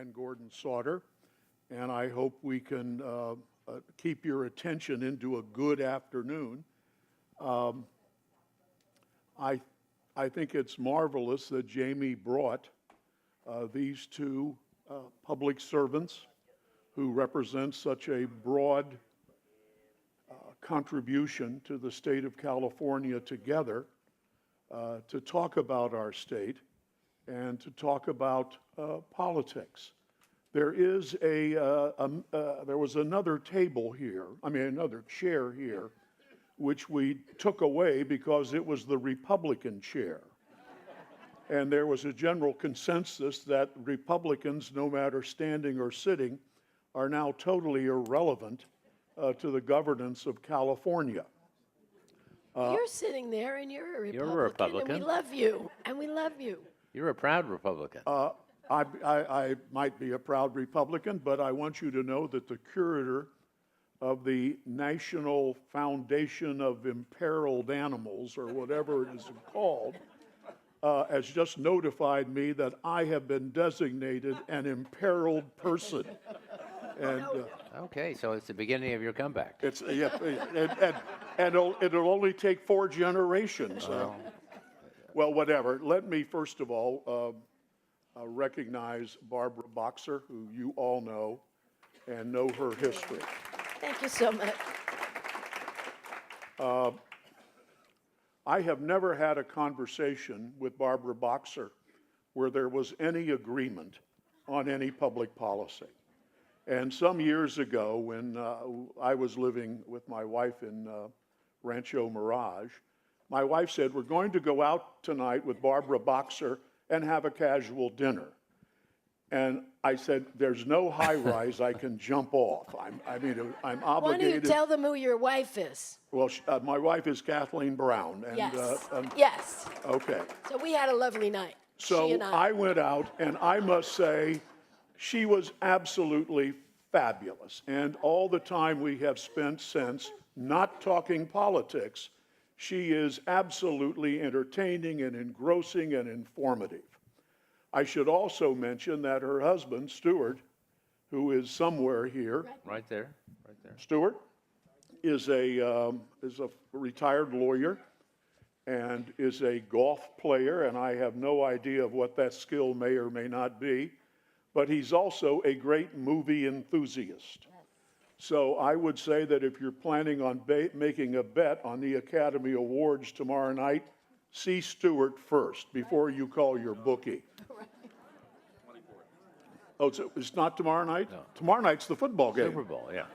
and Gordon Sauter, and I hope we can keep your attention into a good afternoon. I think it's marvelous that Jamie brought these two public servants who represent such a broad contribution to the state of California together to talk about our state and to talk about politics. There is there was another table here, another chair here, which we took away because it was the Republican chair. And there was a general consensus that Republicans, no matter standing or sitting, are now totally irrelevant to the governance of California. You're sitting there and you're a Republican. You're a Republican. And we love you. And we love you. You're a proud Republican. I might be a proud Republican, but I want you to know that the curator of the National Foundation of Imperiled Animals, or whatever it is called, has just notified me that I have been designated an imperiled person. And okay, so it's the beginning of your comeback. it's and it'll only take 4 generations. Well, whatever. Let me first of all recognize Barbara Boxer, who you all know and know her history. Thank you so much. I have never had a conversation with Barbara Boxer where there was any agreement on any public policy. And some years ago, when I was living with my wife in Rancho, Mirage, my wife said, "We're going to go out tonight with Barbara Boxer and have a casual dinner." And I said, "There's no high rise I can jump off. I'm Why obligated." don't you tell them who your wife is? Well, my wife is Kathleen Brown. And, Yes. Yes. Okay. So we had a lovely night. She So and I. I went out, and I must say, she was absolutely fabulous. And all the time we have spent since not talking politics, she is absolutely entertaining and engrossing and informative. I should also mention that her husband, Stuart, who is somewhere here, Right there, right there. Stuart is a retired lawyer and is a golf player, and I have no idea of what that skill may or may not be, but he's also a great movie enthusiast. So I would say that if you're planning on making a bet on the Academy Awards tomorrow night, see Stuart first before you call your bookie. Oh, it's not tomorrow night? No. Tomorrow night's the football game. Super Bowl, yeah.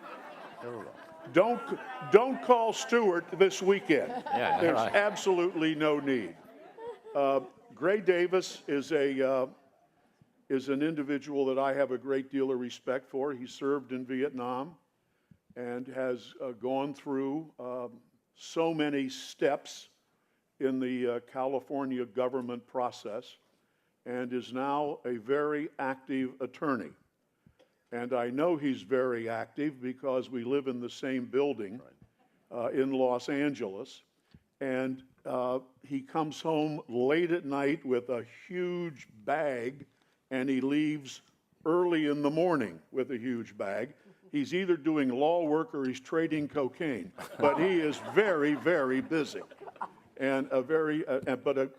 Super Bowl. Don't call Stuart this weekend. Yeah, There's right. absolutely no need. Gray Davis is an individual that I have a great deal of respect for. He served in Vietnam and has gone through so many steps in the California government process and is now a very active attorney. And I know he's very active because we live in the same building in Los Angeles. And he comes home late at night with a huge bag, and he leaves early in the morning with a huge bag. He's either doing law work or he's trading cocaine, but he is very, very busy. And a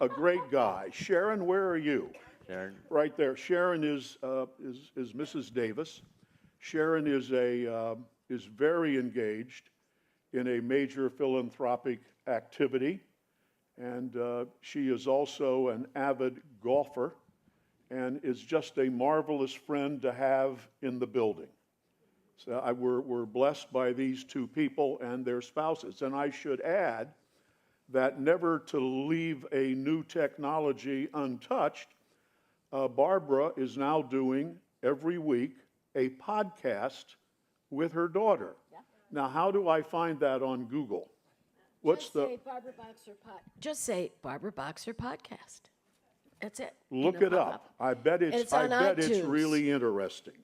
great guy. Sharon, where are you? Sharon. Right there. Sharon is Mrs. Davis. Sharon is very engaged in a major philanthropic activity, and she is also an avid golfer, and is just a marvelous friend to have in the building. So we're blessed by these two people and their spouses. And I should add that never to leave a new technology untouched, Barbara is now doing every week a podcast with her daughter. Yeah. Now, how do I find that on Google? Just say Barbara Boxer Podcast. That's it. Look it up. I bet it's iTunes. really interesting.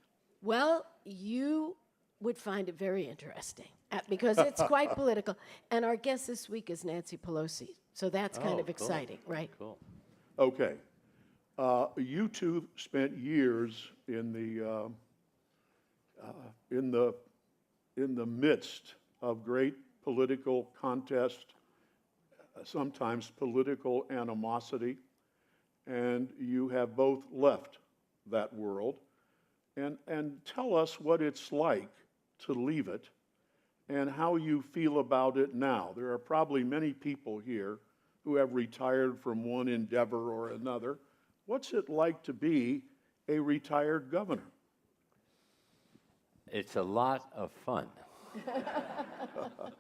Well, you would find it very interesting because it's quite political. And our guest this week is Nancy Pelosi. So that's kind of cool. exciting, right? Cool. Okay. You two spent years in the midst of great political contest, sometimes political animosity, and you have both left that world. And tell us what it's like to leave it and how you feel about it now. There are probably many people here who have retired from one endeavor or another. What's it like to be a retired governor? It's a lot of fun.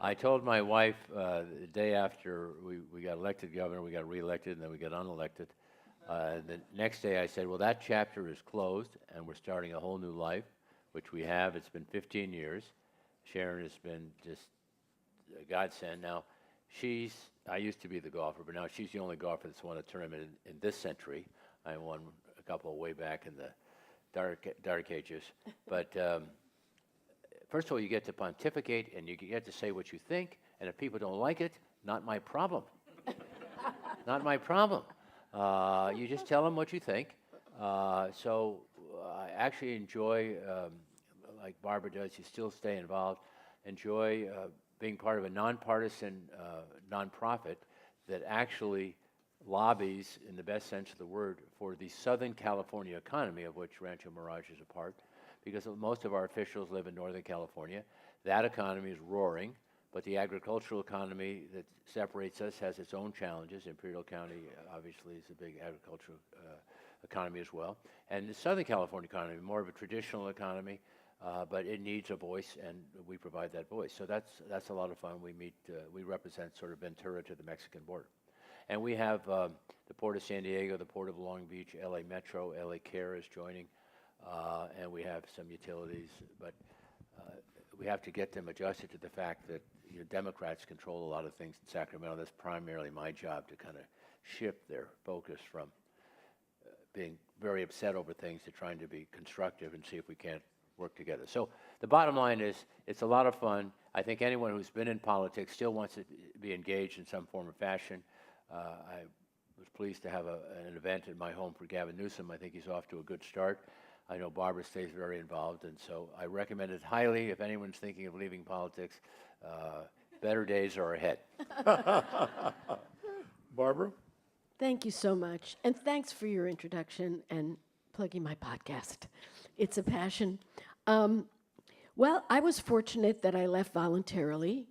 I told my wife the day after we got elected governor, we got reelected, and then we got unelected. The next day I said, well, that chapter is closed, and we're starting a whole new life, which we have. It's been 15 years. Sharon has been just a godsend. Now, I used to be the golfer, but now she's the only golfer that's won a tournament in this century. I won a couple way back in the dark ages. But first of all, you get to pontificate, and you get to say what you think, and if people don't like it, not my problem. Not my problem. You just tell them what you think. So I actually enjoy, like Barbara does, you still stay involved, enjoy being part of a nonpartisan nonprofit that actually lobbies, in the best sense of the word, for the Southern California economy, of which Rancho Mirage is a part, because most of our officials live in Northern California. That economy is roaring, but the agricultural economy that separates us has its own challenges. Imperial County, obviously, is a big agricultural economy as well. And the Southern California economy, more of a traditional economy, but it needs a voice, and we provide that voice. So that's a lot of fun. We represent sort of Ventura to the Mexican border. And we have the Port of San Diego, the Port of Long Beach, LA Metro, LA Care is joining, and we have some utilities, but we have to get them adjusted to the fact that Democrats control a lot of things in Sacramento. That's primarily my job, to kind of shift their focus from being very upset over things to trying to be constructive and see if we can't work together. So the bottom line is, it's a lot of fun. I think anyone who's been in politics still wants to be engaged in some form or fashion. I was pleased to have an event at my home for Gavin Newsom. I think he's off to a good start. I know Barbara stays very involved, and so I recommend it highly if anyone's thinking of leaving politics. Better days are ahead. Barbara? Thank you so much. And thanks for your introduction and plugging my podcast. It's a passion. Well, I was fortunate that I left voluntarily.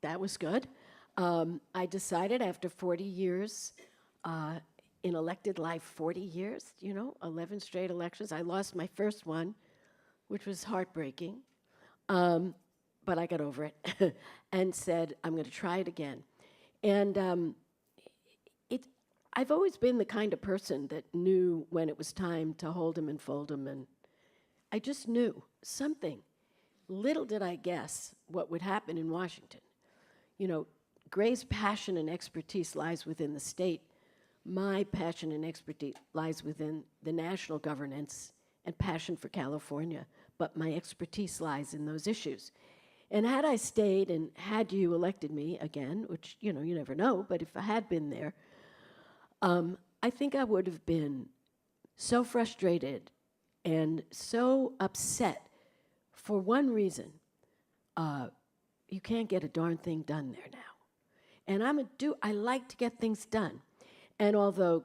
That was good. I decided after 40 years, in elected life, 40 years, 11 straight elections. I lost my first one, which was heartbreaking, but I got over it and said, I'm going to try it again. And I've always been the kind of person that knew when it was time to hold them and fold them, and I just knew something. Little did I guess what would happen in Washington. Gray's passion and expertise lies within the state. My passion and expertise lies within the national governance and passion for California, but my expertise lies in those issues. And had I stayed and had you elected me again, which, you never know, but if I had been there, I think I would have been so frustrated and so upset for one reason. You can't get a darn thing done there now. And I like to get things done. And although,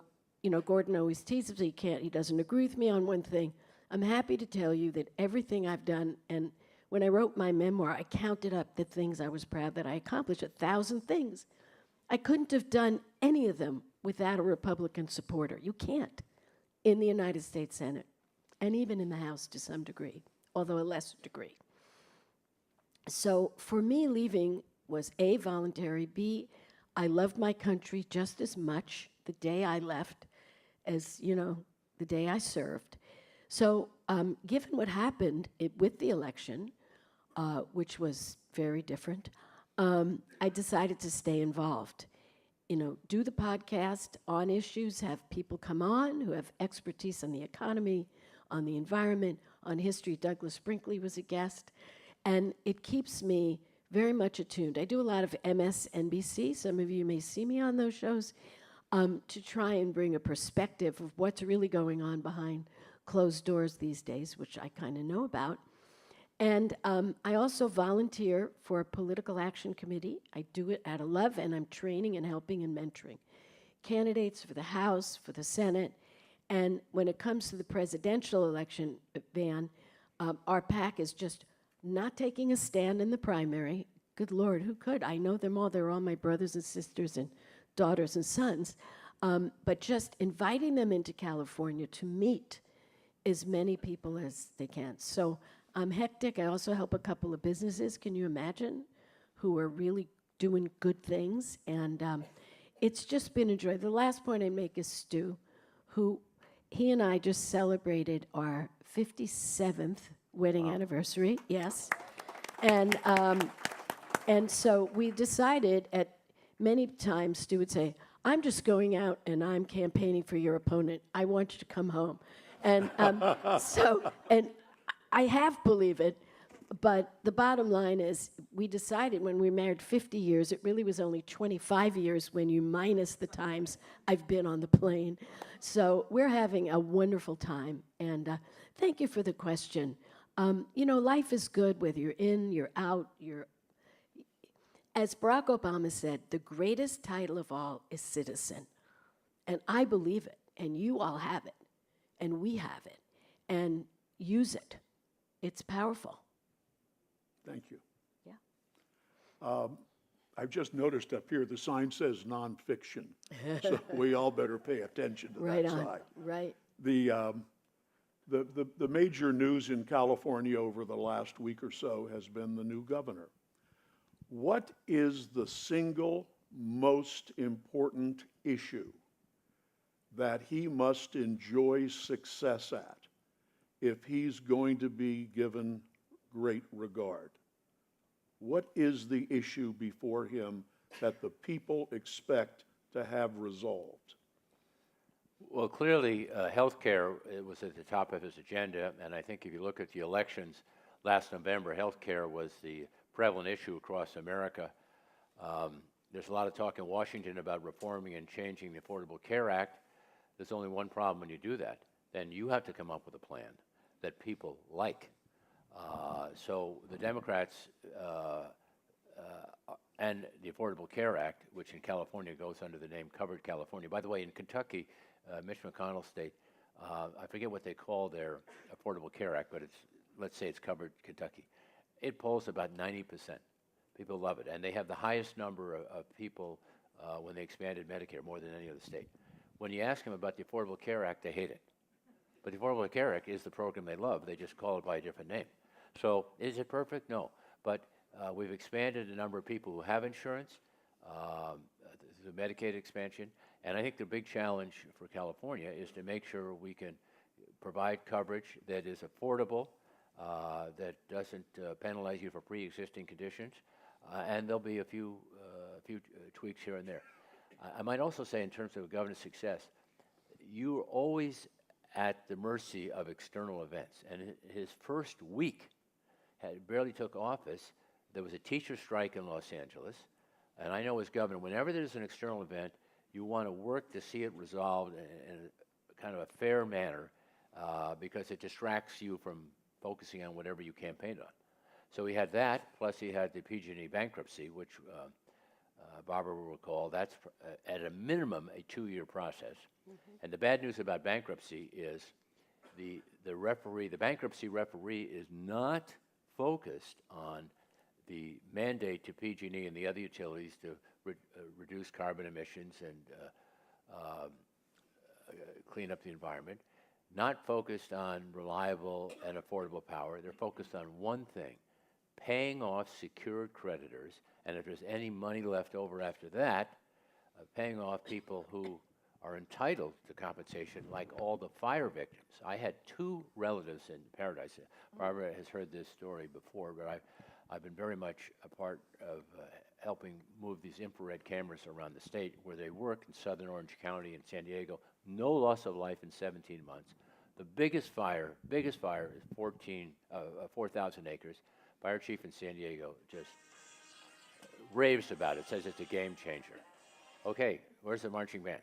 Gordon always teases me, he doesn't agree with me on one thing, I'm happy to tell you that everything I've done, and when I wrote my memoir, I counted up the things I was proud that I accomplished, 1,000 things. I couldn't have done any of them without a Republican supporter. You can't in the United States Senate, and even in the House to some degree, although a lesser degree. So for me, leaving was A, voluntary, B, I loved my country just as much the day I left as, the day I served. So given what happened with the election, which was very different, I decided to stay involved. Do the podcast on issues, have people come on who have expertise on the economy, on the environment, on history. Douglas Brinkley was a guest. And it keeps me very much attuned. I do a lot of MSNBC. Some of you may see me on those shows. to try and bring a perspective of what's really going on behind closed doors these days, which I kind of know about. And I also volunteer for a political action committee. I do it out of love, and I'm training and helping and mentoring candidates for the House, for the Senate. And when it comes to the presidential election, Van, our PAC is just not taking a stand in the primary. Good Lord, who could? I know them all. They're all my brothers and sisters and daughters and sons. But just inviting them into California to meet as many people as they can. So I'm hectic. I also help a couple of businesses, can you imagine, who are really doing good things. And it's just been a joy. The last point I make is Stu, who he and I just celebrated our 57th wedding anniversary, yes. And so we decided at many times, Stu would say, I'm just going out and I'm campaigning for your opponent. I want you to come home. And and I half believe it, but the bottom line is we decided when we married 50 years, it really was only 25 years when you minus the times I've been on the plane. So we're having a wonderful time, and thank you for the question. You know, life is good whether you're in, you're out, as Barack Obama said, the greatest title of all is citizen. And I believe it, and you all have it, and we have it, and use it. It's powerful. Thank you. Yeah. I've just noticed up here the sign says nonfiction, so we all better pay attention to Right that on. side. Right. The major news in California over the last week or so has been the new governor. What is the single most important issue that he must enjoy success at if he's going to be given great regard? What is the issue before him that the people expect to have resolved? Well, clearly, healthcare was at the top of his agenda, and I think if you look at the elections last November, healthcare was the prevalent issue across America. There's a lot of talk in Washington about reforming and changing the Affordable Care Act. There's only one problem when you do that. Then you have to come up with a plan that people like. So the Democrats and the Affordable Care Act, which in California goes under the name Covered California. By the way, in Kentucky, Mitch McConnell's state, I forget what they call their Affordable Care Act, but let's say it's Covered Kentucky. It polls about 90%. People love it. And they have the highest number of people when they expanded Medicare, more than any other state. When you ask them about the Affordable Care Act, they hate it. But the Affordable Care Act is the program they love. They just call it by a different name. So is it perfect? No. But we've expanded the number of people who have insurance, the Medicaid expansion. And I think the big challenge for California is to make sure we can provide coverage that is affordable, that doesn't penalize you for pre-existing conditions, and there'll be a few tweaks here and there. I might also say, in terms of governor's success, you're always at the mercy of external events. And his first week, barely took office, there was a teacher strike in Los Angeles, and I know as governor, whenever there's an external event, you want to work to see it resolved in a kind of a fair manner, because it distracts you from focusing on whatever you campaigned on. So he had that, plus he had the PG&E bankruptcy, which Barbara will recall. That's at a minimum a 2-year process. Mm-hmm. And the bad news about bankruptcy is the bankruptcy referee is not focused on the mandate to PG&E and the other utilities to reduce carbon emissions and clean up the environment. Not focused on reliable and affordable power. They're focused on one thing, paying off secured creditors, and if there's any money left over after that, paying off people who are entitled to compensation, like all the fire victims. I had 2 relatives in Paradise. Barbara has heard this story before, but I've been very much a part of helping move these infrared cameras around the state where they work in southern Orange County and San Diego. No loss of life in 17 months. The biggest fire is 4,000 acres. Fire chief in San Diego just raves about it, says it's a game changer. Okay, where's the marching band?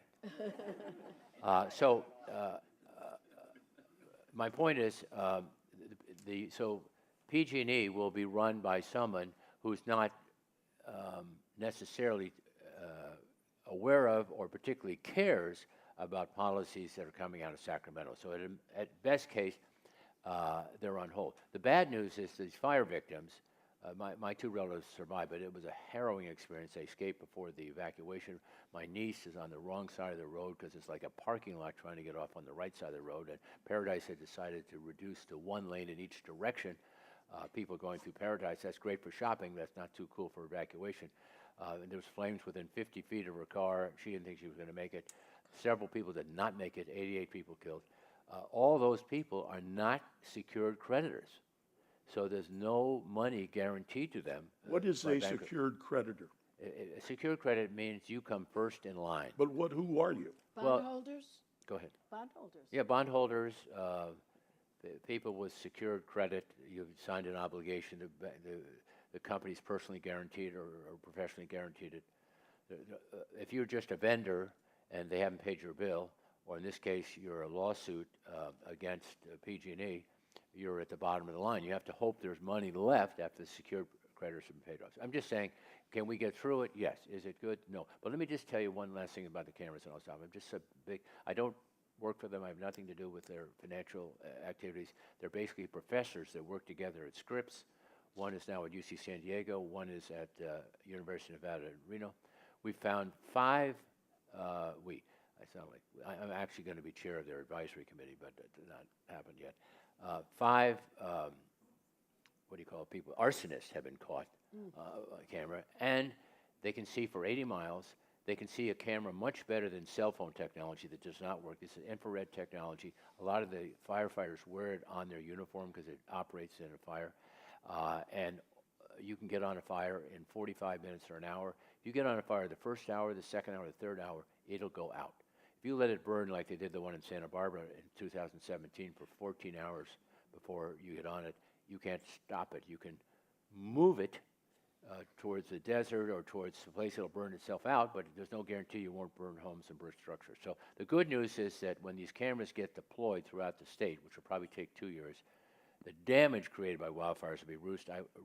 So my point is, so PG&E will be run by someone who's not necessarily aware of or particularly cares about policies that are coming out of Sacramento. So at best case, they're on hold. The bad news is these fire victims, my two relatives survived, but it was a harrowing experience. They escaped before the evacuation. My niece is on the wrong side of the road because it's like a parking lot trying to get off on the right side of the road. And Paradise had decided to reduce to one lane in each direction. People going through Paradise, that's great for shopping. That's not too cool for evacuation. And there was flames within 50 feet of her car. She didn't think she was going to make it. Several people did not make it, 88 people killed. All those people are not secured creditors. So there's no money guaranteed to them. What is a secured creditor? A secured credit means you come first in line. But who are you? Bondholders? Go ahead. Bondholders. Yeah, bondholders, people with secured credit, you've signed an obligation, the company's personally guaranteed or professionally guaranteed it. If you're just a vendor and they haven't paid your bill, or in this case, you're a lawsuit against PG&E, you're at the bottom of the line. You have to hope there's money left after the secured creditors have been paid off. I'm just saying, can we get through it? Yes. Is it good? No. But let me just tell you one last thing about the cameras, and I'll stop. I don't work for them. I have nothing to do with their financial activities. They're basically professors that work together at Scripps. One is now at UC San Diego. One is at University of Nevada in Reno. We found five, I'm actually going to be chair of their advisory committee, but that did not happen yet. Five, people, arsonists have been caught on camera, and they can see for 80 miles. They can see a camera much better than cell phone technology that does not work. This is infrared technology. A lot of the firefighters wear it on their uniform because it operates in a fire. And you can get on a fire in 45 minutes or an hour. If you get on a fire the first hour, the second hour, the third hour, it'll go out. If you let it burn like they did the one in Santa Barbara in 2017 for 14 hours before you get on it, you can't stop it. You can move it towards the desert or towards a place that'll burn itself out, but there's no guarantee you won't burn homes and burn structures. So the good news is that when these cameras get deployed throughout the state, which will probably take 2 years, the damage created by wildfires will be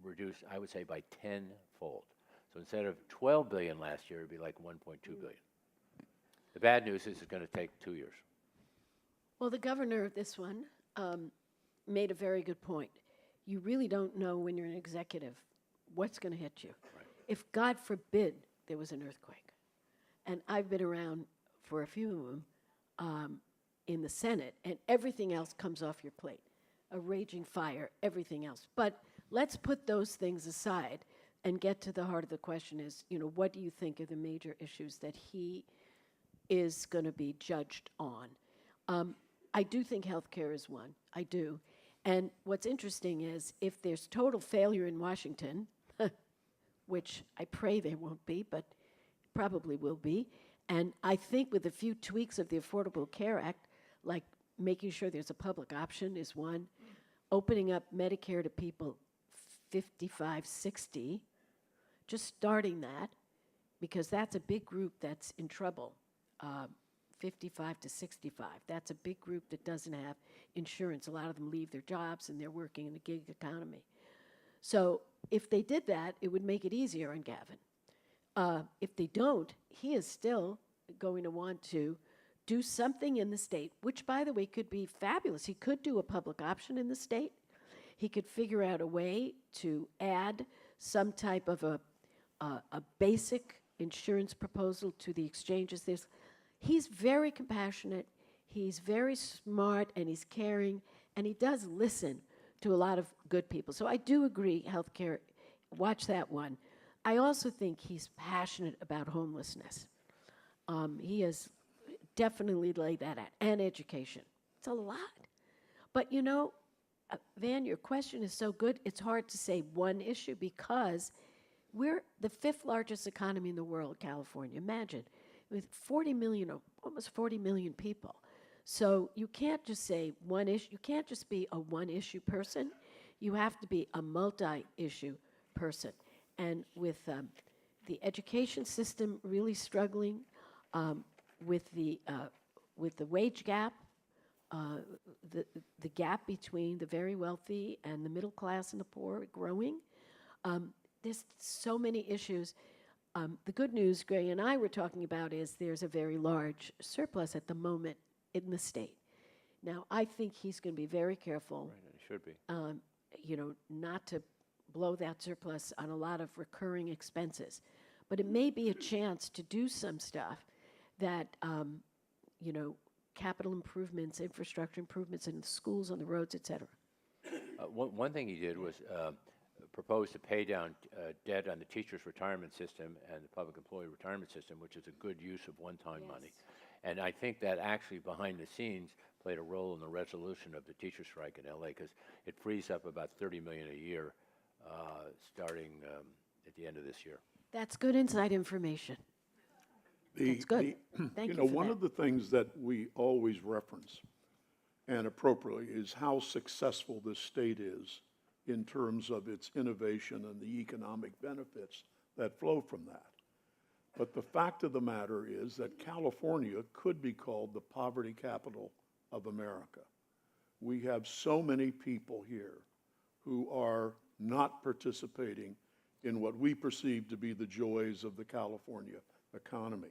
reduced, I would say, by tenfold. So instead of $12 billion last year, it'd be like $1.2 billion. The bad news is it's going to take 2 years. Well, the governor of this one made a very good point. You really don't know when you're an executive what's going to hit you. Right. If, God forbid, there was an earthquake, and I've been around for a few of them in the Senate, and everything else comes off your plate. A raging fire, everything else. But let's put those things aside and get to the heart of the question is, what do you think are the major issues that he is going to be judged on? I do think healthcare is one. I do. And what's interesting is if there's total failure in Washington, which I pray there won't be, but probably will be, and I think with a few tweaks of the Affordable Care Act, like making sure there's a public option is one, opening up Medicare to people 55, 60, just starting that, because that's a big group that's in trouble, 55 to 65. That's a big group that doesn't have insurance. A lot of them leave their jobs and they're working in a gig economy. So if they did that, it would make it easier on Gavin. If they don't, he is still going to want to do something in the state, which, by the way, could be fabulous. He could do a public option in the state. He could figure out a way to add some type of a basic insurance proposal to the exchanges. He's very compassionate, he's very smart, and he's caring, and he does listen to a lot of good people. So I do agree, healthcare, watch that one. I also think he's passionate about homelessness. He has definitely laid that out, and education. It's a lot. But Van, your question is so good, it's hard to say one issue because we're the 5th largest economy in the world, California. Imagine, with 40 million, or almost 40 million people. So you can't just say one issue. You can't just be a one-issue person. You have to be a multi-issue person. And with the education system really struggling, with the wage gap, uh, the gap between the very wealthy and the middle class and the poor growing. There's so many issues. The good news Gray and I were talking about is there's a very large surplus at the moment in the state. Now, I think he's going to be very careful, Right, and it should be. not to blow that surplus on a lot of recurring expenses. But it may be a chance to do some stuff that, capital improvements, infrastructure improvements in the schools, on the roads, et cetera. One thing he did was propose to pay down debt on the teachers' retirement system and the public employee retirement system, which is a good use of one-time money. And I think that actually behind the scenes played a role in the resolution of the teacher strike in LA, because it frees up about $30 million a year starting at the end of this year. That's good inside information. That's good. Thank you for One that. of the things that we always reference, and appropriately, is how successful this state is in terms of its innovation and the economic benefits that flow from that. But the fact of the matter is that California could be called the poverty capital of America. We have so many people here who are not participating in what we perceive to be the joys of the California economy.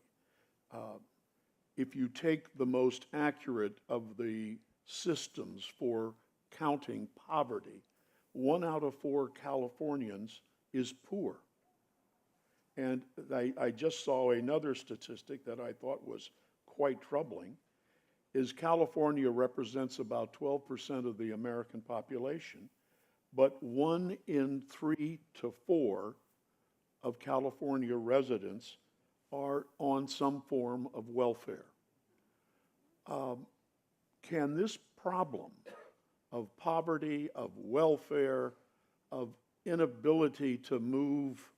If you take the most accurate of the systems for counting poverty, 1 out of 4 Californians is poor. And I just saw another statistic that I thought was quite troubling, is California represents about 12% of the American population, but 1 in 3 to 4 of California residents are on some form of welfare. Can this problem of poverty, of welfare, of inability to move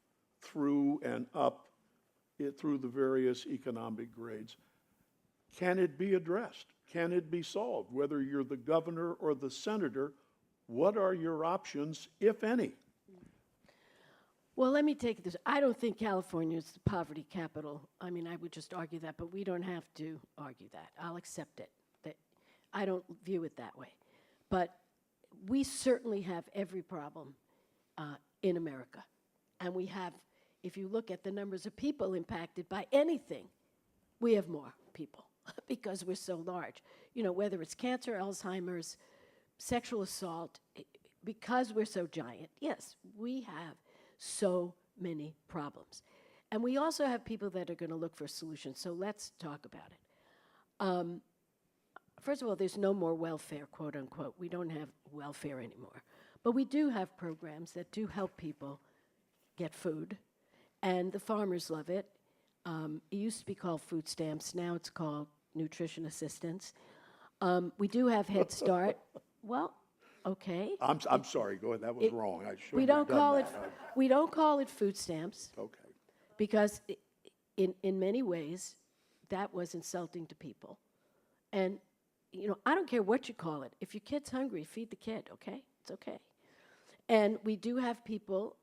through and up through the various economic grades, can it be addressed? Can it be solved? Whether you're the governor or the senator, what are your options, if any? Well, let me take this. I don't think California is the poverty capital. I mean, I would just argue that, but we don't have to argue that. I'll accept it. That I don't view it that way. But we certainly have every problem in America. And we have, if you look at the numbers of people impacted by anything, we have more people because we're so large. Whether it's cancer, Alzheimer's, sexual assault, because we're so giant, yes, we have so many problems. And we also have people that are going to look for solutions, so let's talk about it. First of all, there's no more welfare, quote unquote. We don't have welfare anymore. But we do have programs that do help people get food, and the farmers love it. It used to be called food stamps. Now it's called nutrition assistance. We do have Head Start. Well, okay. I'm sorry, go ahead, that was wrong. I We shouldn't don't have call done it. that. We don't call it food stamps Okay. because, in many ways, that was insulting to people. And I don't care what you call it. If your kid's hungry, feed the kid. Okay, it's okay. And we do have people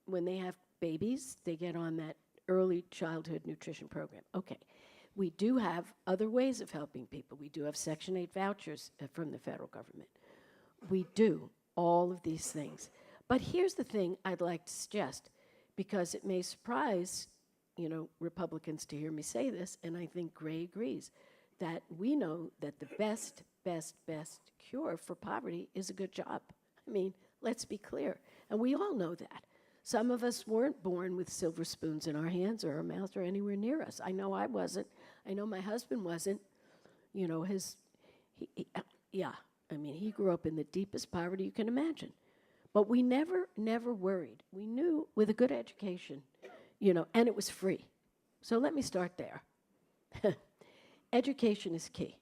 when they have babies, they get on that early childhood nutrition program. Okay. We do have other ways of helping people. We do have Section 8 vouchers from the federal government. We do all of these things. But here's the thing I'd like to suggest, because it may surprise, Republicans to hear me say this, and I think Gray agrees, that we know that the best cure for poverty is a good job. I mean, let's be clear. And we all know that. Some of us weren't born with silver spoons in our hands or our mouths or anywhere near us. I know I wasn't. I know my husband wasn't. He grew up in the deepest poverty you can imagine. But we never worried. We knew with a good education, and it was free. So let me start there. Education is key.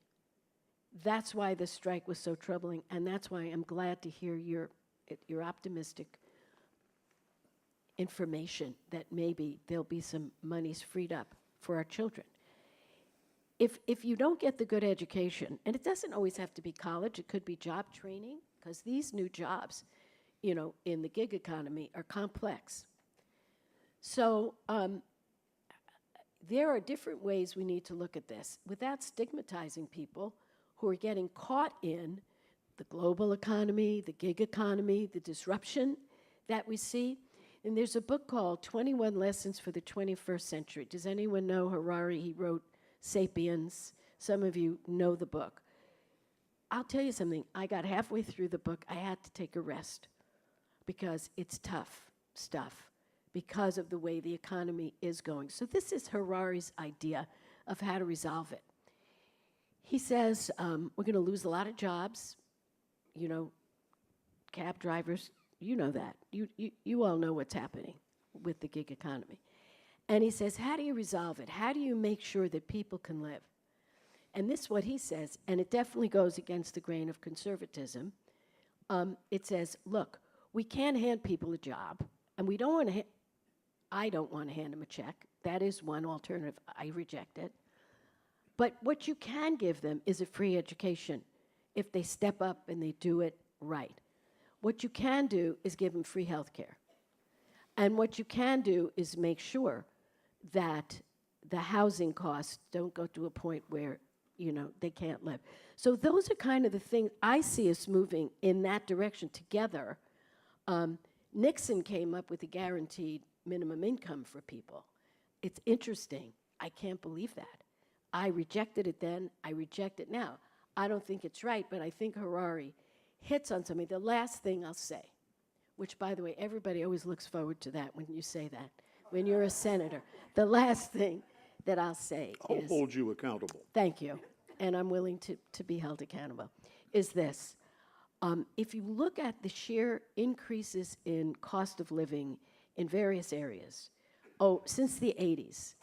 That's why the strike was so troubling, and that's why I'm glad to hear your optimistic information that maybe there'll be some monies freed up for our children. If you don't get the good education, and it doesn't always have to be college, it could be job training, because these new jobs, in the gig economy are complex. So there are different ways we need to look at this without stigmatizing people who are getting caught in the global economy, the gig economy, the disruption that we see. And there's a book called 21 Lessons for the 21st Century. Does anyone know Harari? He wrote Sapiens. Some of you know the book. I'll tell you something. I got halfway through the book. I had to take a rest because it's tough stuff because of the way the economy is going. So this is Harari's idea of how to resolve it. He says we're going to lose a lot of jobs. You know, cab drivers, you know that. You all know what's happening with the gig economy. And he says, how do you resolve it? How do you make sure that people can live? And this is what he says, and it definitely goes against the grain of conservatism. It says, look, we can't hand people a job, and we don't want to, I don't want to hand them a check. That is one alternative. I reject it. But what you can give them is a free education if they step up and they do it right. What you can do is give them free health care. And what you can do is make sure that the housing costs don't go to a point where, you know, they can't live. So those are kind of the things I see us moving in that direction together. Nixon came up with a guaranteed minimum income for people. It's interesting. I can't believe that. I rejected it then. I reject it now. I don't think it's right, but I think Harari hits on something. The last thing I'll say, which, by the way, everybody always looks forward to that when you say that, when you're a senator. The last thing that I'll say I'll is... hold you accountable. Thank you, and I'm willing to be held accountable, is this. If you look at the sheer increases in cost of living in various areas, since the 80s,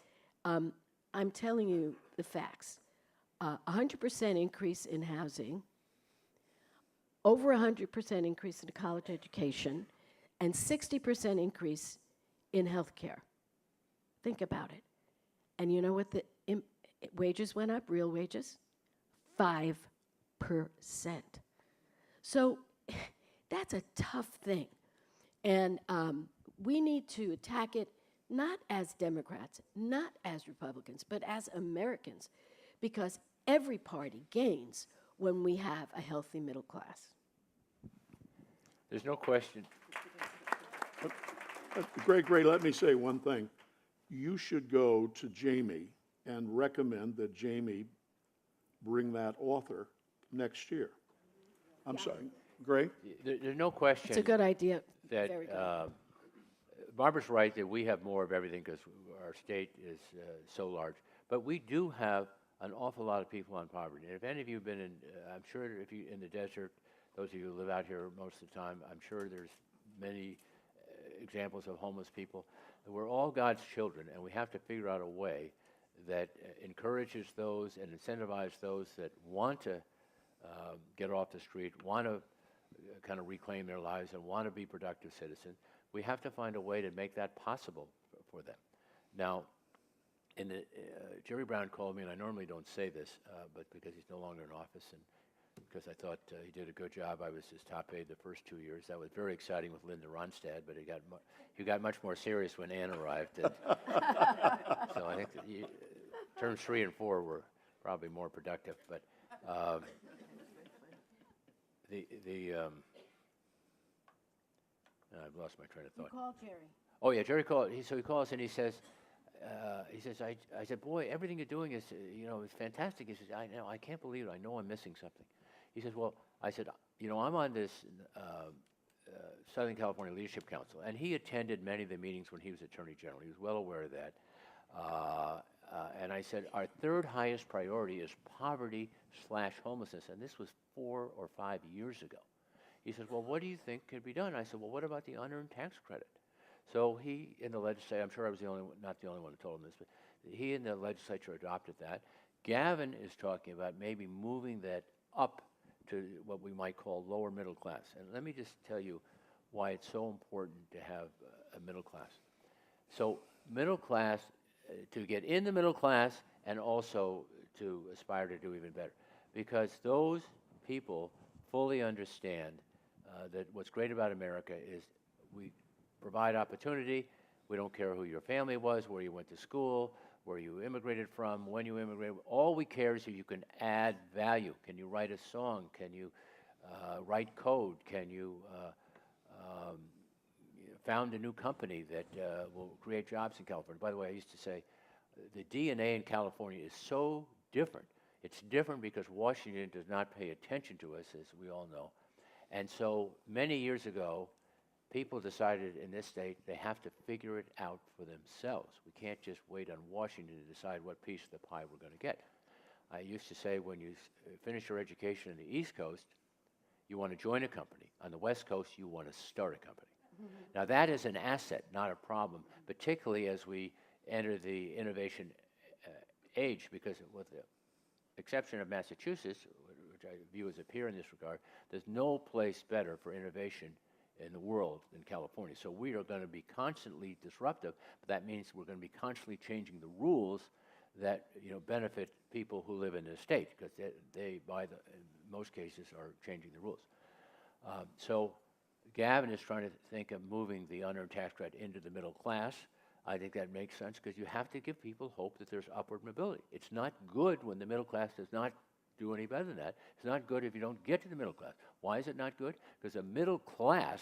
I'm telling you the facts. 100% increase in housing, over 100% increase in college education, and 60% increase in health care. Think about it. And you know what the wages went up, real wages? 5%. So that's a tough thing. And we need to attack it not as Democrats, not as Republicans, but as Americans, because every party gains when we have a healthy middle class. There's no question. Greg, let me say one thing. You should go to Jamie and recommend that Jamie bring that author next year. I'm sorry, Greg? There's no question. It's a good idea. That Very good. Barbara's right that we have more of everything because our state is so large. But we do have an awful lot of people on poverty. And if any of you have been in, I'm sure if you in the desert, those of you who live out here most of the time, I'm sure there's many examples of homeless people. We're all God's children, and we have to figure out a way that encourages those and incentivizes those that want to get off the street, want to kind of reclaim their lives, and want to be productive citizens. We have to find a way to make that possible for them. Now, Jerry Brown called me, and I normally don't say this, but because he's no longer in office, and because I thought he did a good job. I was his top aide the first 2 years. That was very exciting with Linda Ronstadt, but he got much more serious when Ann arrived. And so I think that terms 3 and 4 were probably more productive. But I've lost my train of thought. You call Jerry. Oh yeah, Jerry called. So he calls and he says, I said, boy, everything you're doing is, is fantastic. He says, I know, I can't believe it. I know I'm missing something. He says, well, I said, I'm on this Southern California Leadership Council, and he attended many of the meetings when he was Attorney General. He was well aware of that. And I said, our third highest priority is poverty/homelessness, and this was 4 or 5 years ago. He says, well, what do you think could be done? I said, well, what about the unearned tax credit? So he, in the legislature, I'm sure I was not the only one who told him this, but he in the legislature adopted that. Gavin is talking about maybe moving that up to what we might call lower middle class. And let me just tell you why it's so important to have a middle class. So middle class, to get in the middle class and also to aspire to do even better. Because those people fully understand that what's great about America is we provide opportunity. We don't care who your family was, where you went to school, where you immigrated from, when you immigrated. All we care is if you can add value. Can you write a song? Can you write code? Can you found a new company that will create jobs in California? By the way, I used to say the DNA in California is so different. It's different because Washington does not pay attention to us, as we all know. And so many years ago, people decided in this state they have to figure it out for themselves. We can't just wait on Washington to decide what piece of the pie we're going to get. I used to say when you finish your education on the East Coast, you want to join a company. On the West Coast, you want to start a company. Now that is an asset, not a problem, particularly as we enter the innovation age, because with the exception of Massachusetts, which I view as a peer in this regard, there's no place better for innovation in the world than California. So we are going to be constantly disruptive, but that means we're going to be constantly changing the rules that benefit people who live in the state, because they in most cases, are changing the rules. So Gavin is trying to think of moving the unearned tax credit into the middle class. I think that makes sense because you have to give people hope that there's upward mobility. It's not good when the middle class does not do any better than that. It's not good if you don't get to the middle class. Why is it not good? Because the middle class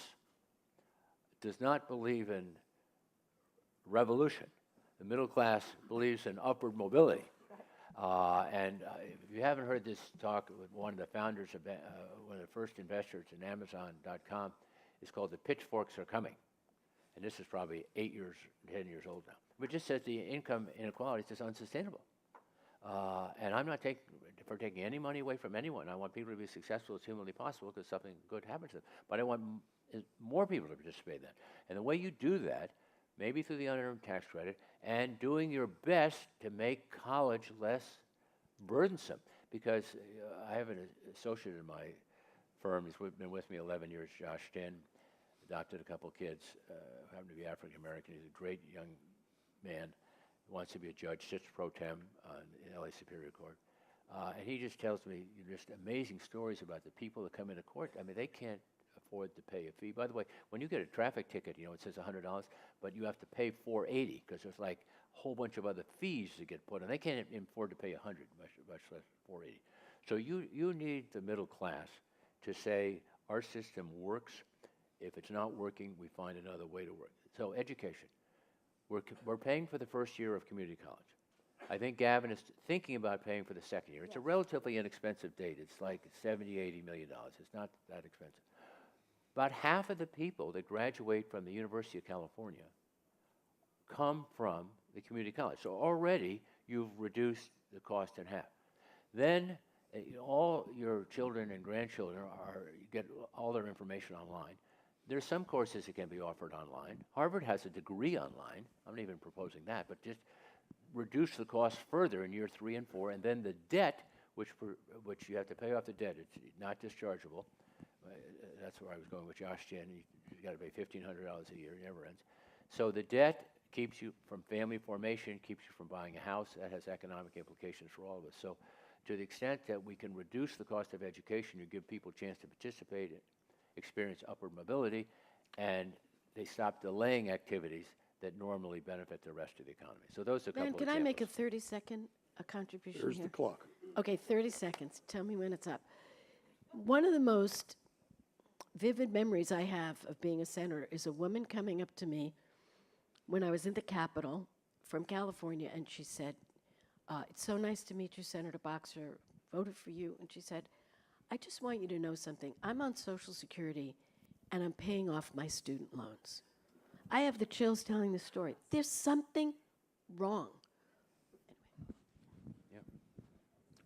does not believe in revolution. The middle class believes in upward mobility. If you haven't heard this talk with one of the founders of one of the first investors in Amazon.com, it's called The Pitchforks Are Coming. And this is probably 10 years old now. But it just says the income inequality is just unsustainable. And I'm not taking any money away from anyone. I want people to be successful as humanly possible because something good happens to them. But I want more people to participate in that. And the way you do that, maybe through the unearned tax credit, and doing your best to make college less burdensome. Because I have an associate in my firm, he's been with me 11 years, Josh Stin, adopted a couple kids, happen to be African American. He's a great young man, wants to be a judge, sits pro tem in LA Superior Court. And he just tells me just amazing stories about the people that come into court. I mean, they can't afford to pay a fee. By the way, when you get a traffic ticket, it says $100, but you have to pay $480 because there's like a whole bunch of other fees that get put on. They can't afford to pay $100, much less $480. So you need the middle class to say our system works. If it's not working, we find another way to work. So education. We're paying for the first year of community college. I think Gavin is thinking about paying for the second year. It's a relatively inexpensive date. It's like $70, $80 million. It's not that expensive. About half of the people that graduate from the University of California come from the community college. So already you've reduced the cost in half. Then all your children and grandchildren get all their information online. There's some courses that can be offered online. Harvard has a degree online. I'm not even proposing that, but just reduce the cost further in year 3 and 4, and then the debt, which you have to pay off the debt, it's not dischargeable. That's where I was going with Josh Chen. You got to pay $1,500 a year. It never ends. So the debt keeps you from family formation, keeps you from buying a house. That has economic implications for all of us. So to the extent that we can reduce the cost of education, you give people a chance to participate, experience upward mobility, and they stop delaying activities that normally benefit the rest of the economy. So those are a couple Ben, of can I make a examples. 30-second contribution There's here? the clock. Okay, 30 seconds. Tell me when it's up. One of the most vivid memories I have of being a senator is a woman coming up to me when I was in the Capitol from California, and she said, it's so nice to meet you, Senator Boxer, voted for you. And she said, I just want you to know something. I'm on Social Security, and I'm paying off my student loans. I have the chills telling the story. There's something wrong.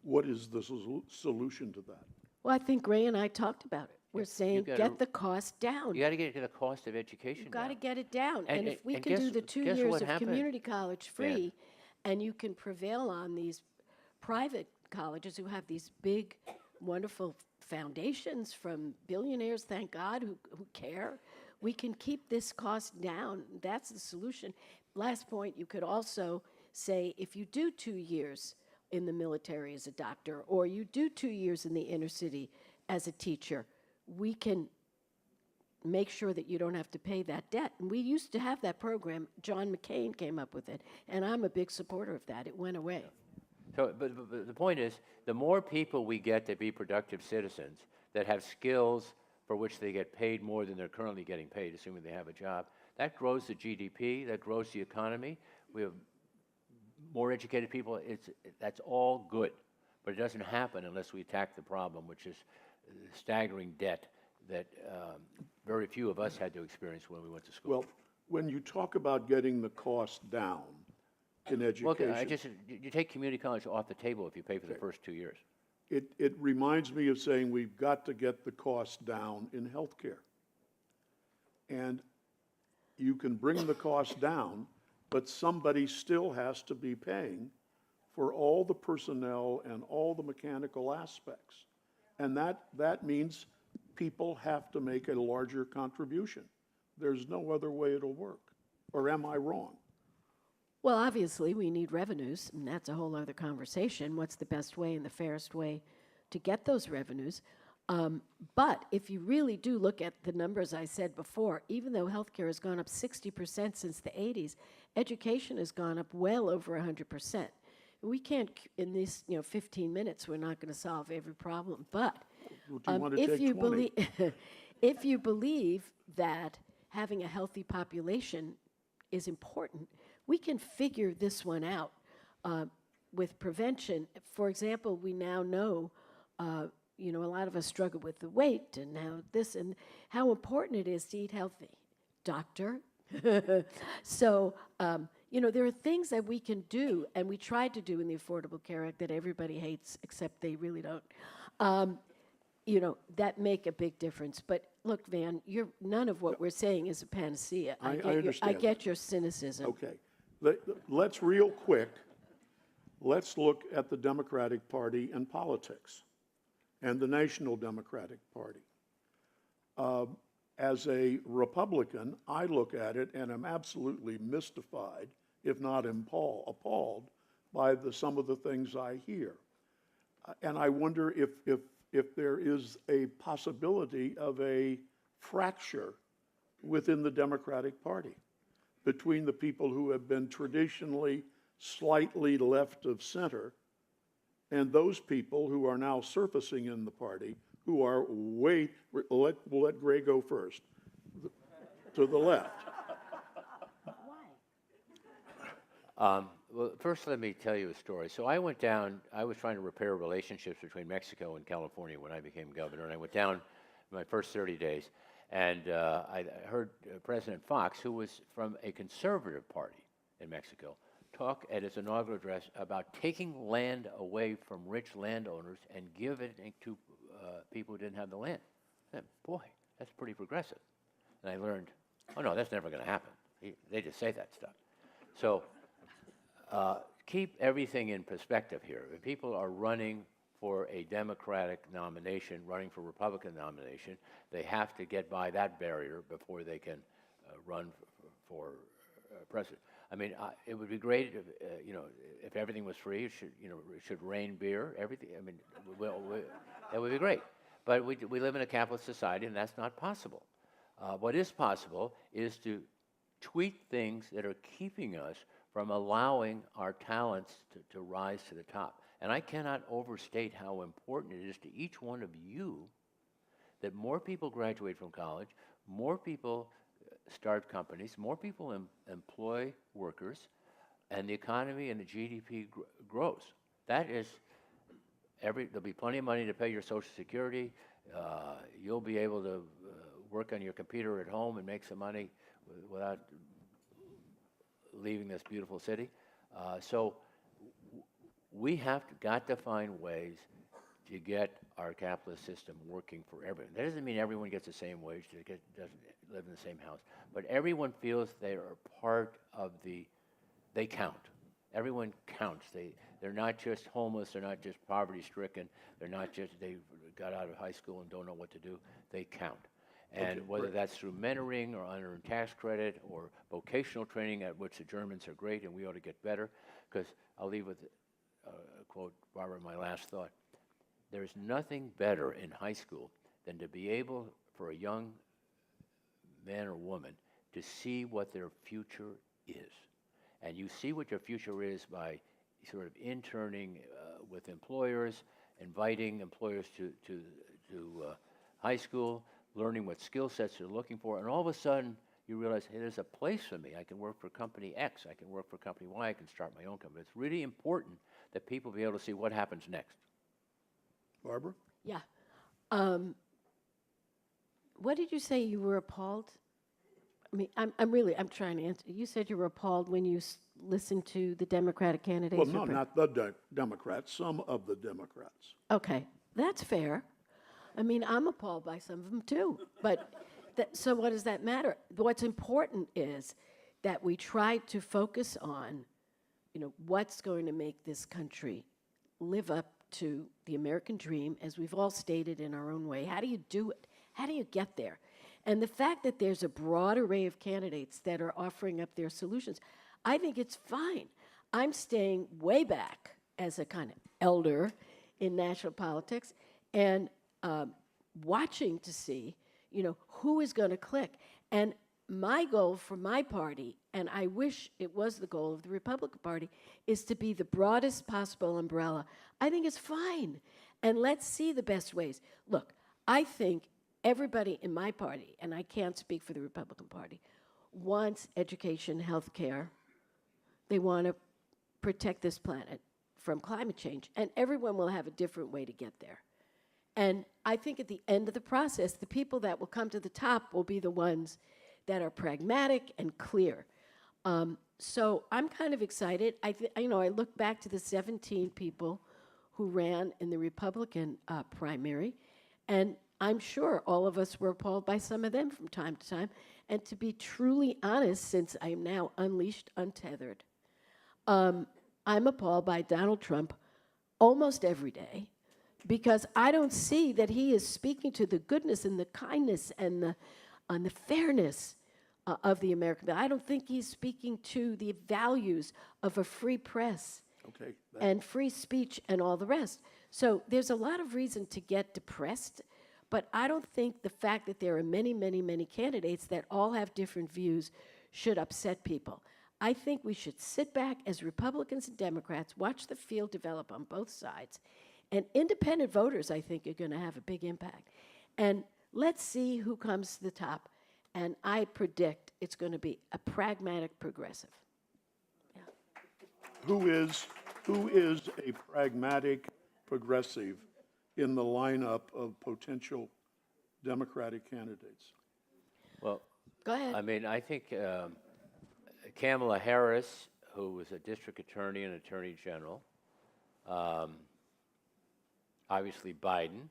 What is the solution to that? Well, I think Ray and I talked about it. We're saying gotta- get the cost down. You got to get to the cost of education. You've got to down. get it down. And if we and can do guess- the 2 guess years what of happened? community college free, and you can prevail on these private colleges who have these big, wonderful foundations from billionaires, thank God, who care, we can keep this cost down. That's the solution. Last point, you could also say if you do 2 years in the military as a doctor, or you do 2 years in the inner city as a teacher, we can make sure that you don't have to pay that debt. And we used to have that program. John McCain came up with it, and I'm a big supporter of that. It went away. So, but the point is, the more people we get to be productive citizens that have skills for which they get paid more than they're currently getting paid, assuming they have a job, that grows the GDP, that grows the economy. We have more educated people. That's all good, but it doesn't happen unless we attack the problem, which is staggering debt that very few of us had to experience when we went to school. Well, when you talk about getting the cost down in education, Well, you take community college off the table if you pay for the first 2 years. it reminds me of saying we've got to get the cost down in healthcare. And you can bring the cost down, but somebody still has to be paying for all the personnel and all the mechanical aspects. And that means people have to make a larger contribution. There's no other way it'll work. Or am I wrong? Well, obviously, we need revenues, and that's a whole other conversation. What's the best way and the fairest way to get those revenues? But if you really do look at the numbers I said before, even though healthcare has gone up 60% since the 80s, education has gone up well over 100%. We can't, in these 15 minutes, we're not going to solve every problem. But Do you want to if take you 20? if you believe that having a healthy population is important, we can figure this one out with prevention. For example, we now know, a lot of us struggle with the weight and how important it is to eat healthy. Doctor. So, there are things that we can do, and we tried to do in the Affordable Care Act that everybody hates, except they really don't. That make a big difference. But look, Van, none of what we're saying is a panacea. I I understand get your cynicism. Okay. Let's real quick, let's look at the Democratic Party and politics and the National Democratic Party. As a Republican, I look at it and am absolutely mystified, if not appalled, by some of the things I hear. And I wonder if there is a possibility of a fracture within the Democratic Party between the people who have been traditionally slightly left of center and those people who are now surfacing in the party who are we'll let Gray go first, to the left. Why? Well, first let me tell you a story. So I went down, I was trying to repair relationships between Mexico and California when I became governor, and I went down my first 30 days, and I heard President Fox, who was from a conservative party in Mexico, talk at his inaugural address about taking land away from rich landowners and give it to people who didn't have the land. I said, boy, that's pretty progressive. And I learned, oh no, that's never going to happen. They just say that stuff. So keep everything in perspective here. If people are running for a Democratic nomination, running for Republican nomination, they have to get by that barrier before they can run for president. I mean, it would be great if everything was free. It should rain beer. Everything. I mean, that would be great. But we live in a capitalist society, and that's not possible. What is possible is to tweak things that are keeping us from allowing our talents to rise to the top. And I cannot overstate how important it is to each one of you that more people graduate from college, more people start companies, more people employ workers, and the economy and the GDP grows. That is, there'll be plenty of money to pay your Social Security. You'll be able to work on your computer at home and make some money without leaving this beautiful city. So we got to find ways to get our capitalist system working for everyone. That doesn't mean everyone gets the same wage, doesn't live in the same house, but everyone feels they are part of they count. Everyone counts. They're not just homeless, they're not just poverty-stricken, they're not just they got out of high school and don't know what to do, they count. And Okay, whether great. that's through mentoring or unearned tax credit or vocational training, at which the Germans are great and we ought to get better, because I'll leave with a quote, Barbara, my last thought. There's nothing better in high school than to be able for a young man or woman to see what their future is. And you see what your future is by sort of interning with employers, inviting employers to high school, learning what skill sets they're looking for, and all of a sudden you realize, hey, there's a place for me. I can work for company X, I can work for company Y, I can start my own company. It's really important that people be able to see what happens next. Barbara? Yeah. What did you say you were appalled? I mean, I'm trying to answer. You said you were appalled when you listened to the Democratic candidates. Well, no, not the Democrats, some of the Democrats. Okay, that's fair. I mean, I'm appalled by some of them too. But so what does that matter? What's important is that we try to focus on, what's going to make this country live up to the American dream, as we've all stated in our own way. How do you do it? How do you get there? And the fact that there's a broad array of candidates that are offering up their solutions, I think it's fine. I'm staying way back as a kind of elder in national politics and watching to see, who is going to click. And my goal for my party, and I wish it was the goal of the Republican Party, is to be the broadest possible umbrella. I think it's fine. And let's see the best ways. Look, I think everybody in my party, and I can't speak for the Republican Party, wants education, health care. They want to protect this planet from climate change. And everyone will have a different way to get there. And I think at the end of the process, the people that will come to the top will be the ones that are pragmatic and clear. So I'm kind of excited. I look back to the 17 people who ran in the Republican primary, and I'm sure all of us were appalled by some of them from time to time. And to be truly honest, since I am now unleashed, untethered, I'm appalled by Donald Trump almost every day, because I don't see that he is speaking to the goodness and the kindness and the fairness of the American people. I don't think he's speaking to the values of a free press and free speech and all the rest. So there's a lot of reason to get depressed, but I don't think the fact that there are many, many, many candidates that all have different views should upset people. I think we should sit back as Republicans and Democrats, watch the field develop on both sides, and independent voters, I think, are going to have a big impact. And let's see who comes to the top. And I predict it's going to be a pragmatic progressive. Yeah. Who is a pragmatic progressive in the lineup of potential Democratic candidates? Well, Go ahead. I mean, I think Kamala Harris, who was a district attorney and attorney general, obviously Biden,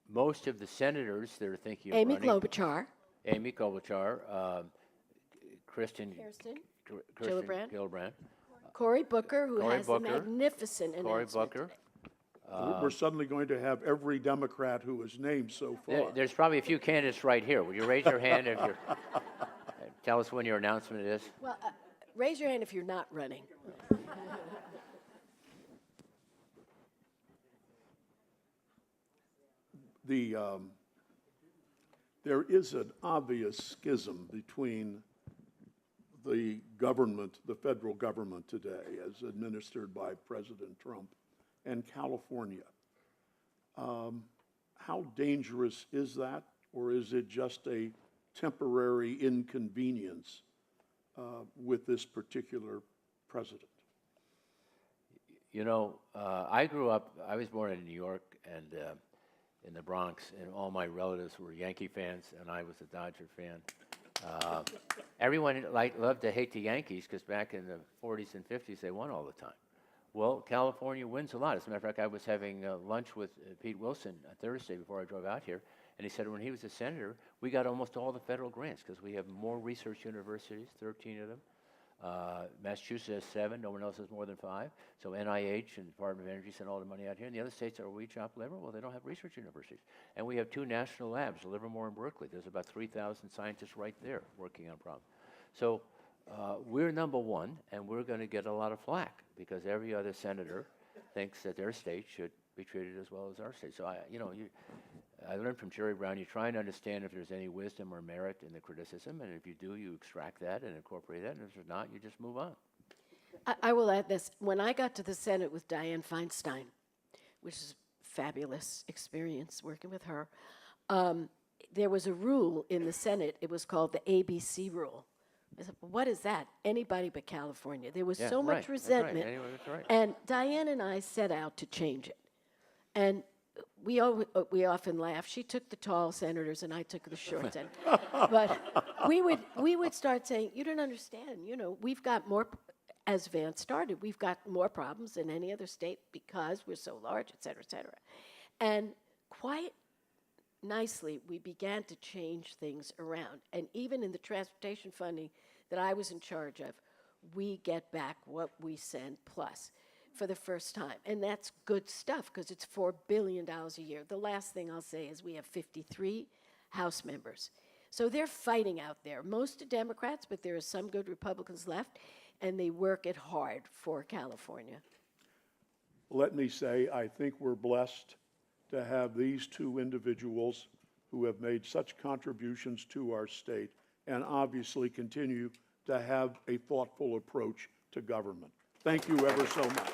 most of the senators that are thinking of Amy running, Klobuchar, Kirsten Gillibrand, Cory Booker, who Cory has Booker, a magnificent Cory announcement Booker. today. We're suddenly going to have every Democrat who is named so far. There's probably a few candidates right here. Will you raise your hand if you're? Tell us when your announcement is. Well, raise your hand if you're not running. There is an obvious schism between the government, the federal government today, as administered by President Trump, and California. How dangerous is that, or is it just a temporary inconvenience with this particular president? I was born in New York and in the Bronx, and all my relatives were Yankee fans, and I was a Dodger fan. Everyone loved to hate the Yankees because back in the 40s and 50s, they won all the time. Well, California wins a lot. As a matter of fact, I was having lunch with Pete Wilson on Thursday before I drove out here, and he said when he was a senator, we got almost all the federal grants because we have more research universities, 13 of them. Massachusetts has 7, no one else has more than 5. So NIH and Department of Energy send all the money out here. And the other states are, we chop liver? Well, they don't have research universities. And we have 2 national labs, Livermore and Berkeley. There's about 3,000 scientists right there working on problems. So we're number 1, and we're going to get a lot of flack because every other senator thinks that their state should be treated as well as our state. So I learned from Jerry Brown, you try and understand if there's any wisdom or merit in the criticism, and if you do, you extract that and incorporate that, and if there's not, you just move on. I will add this. When I got to the Senate with Dianne Feinstein, which is a fabulous experience working with her, there was a rule in the Senate. It was called the ABC rule. I said, well, what is that? Anybody but California. There was Yeah, so right, much that's right. resentment. Anyway, that's right. And Diane and I set out to change it. And we often laugh. She took the tall senators and I took the short end. But we would start saying, you don't understand. You know, we've got more, as Vance started, we've got more problems than any other state because we're so large, et cetera, et cetera. And quite nicely, we began to change things around. And even in the transportation funding that I was in charge of, we get back what we send plus for the first time. And that's good stuff because it's $4 billion a year. The last thing I'll say is we have 53 House members. So they're fighting out there. Most are Democrats, but there are some good Republicans left, and they work it hard for California. Let me say, I think we're blessed to have these two individuals who have made such contributions to our state and obviously continue to have a thoughtful approach to government. Thank you ever so much.